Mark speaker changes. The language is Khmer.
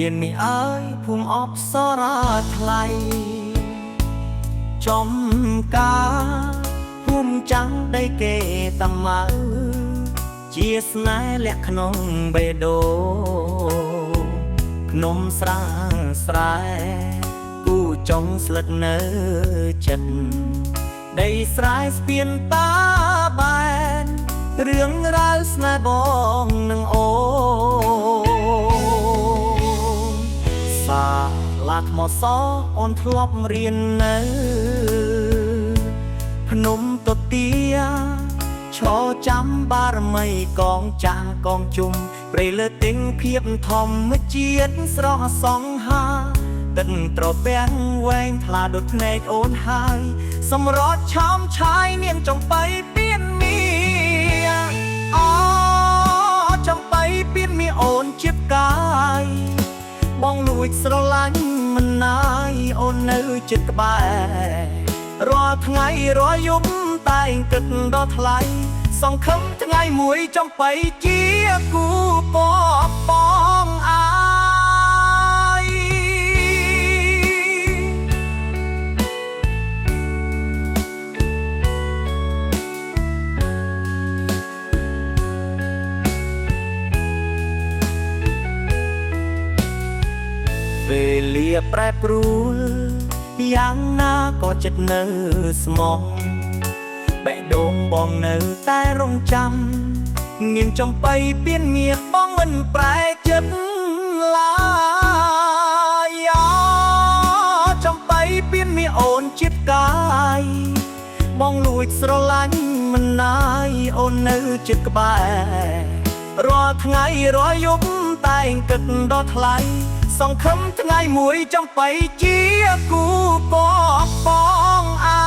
Speaker 1: មានមីអើយភូមិអបសរាថ្លៃចំការភូមិចាំងដីគេតាម៉ៅជាស្នេហ៍លាក់ក្នុងបេះដូងភ្នំស្រាងស្រែគូចុងស្លឹកនៅចិត្តដីស្រែស្ពានតាបែនរឿងរ៉ាវស្នេហ៍បងនឹងអូនសាឡាថ្មសអូនធ្លាប់រៀននៅភ្នំទទាឈរចាំបារមីកងចាងកងជុំព្រៃលើទិញភាពធម្មជាតិស្រស់សង្ហាទឹកត្រពាំងវែងថ្លាដូចភ្នែកអូនហើយសម្រត់ឆោមឆាយនាងចំបៃពៀនមីអូចំបៃពៀនមីអូនជាកាយបងលួចស្រឡាញ់មិនណាយអូននៅចិត្តក្បែររាល់ថ្ងៃរាល់យប់តែងគិតដល់ថ្លៃសង្ឃឹមថ្ងៃមួយចំបៃជាគូពបងអាយពេលលាប្រែប្រួលយ៉ាងណាក៏ចិត្តនៅស្មោះបេះដូងបងនៅតែរងចាំនាងចំបៃពៀនមៀបងមិនប្រែចិត្តឡើយចំបៃពៀនមៀអូនចិត្តកាយបងលួចស្រឡាញ់មិនណាយអូននៅចិត្តក្បែររាល់ថ្ងៃរាល់យប់តែងគិតដល់ថ្លៃសង្ឃឹមថ្ងៃមួយចំបៃជាគូបងអា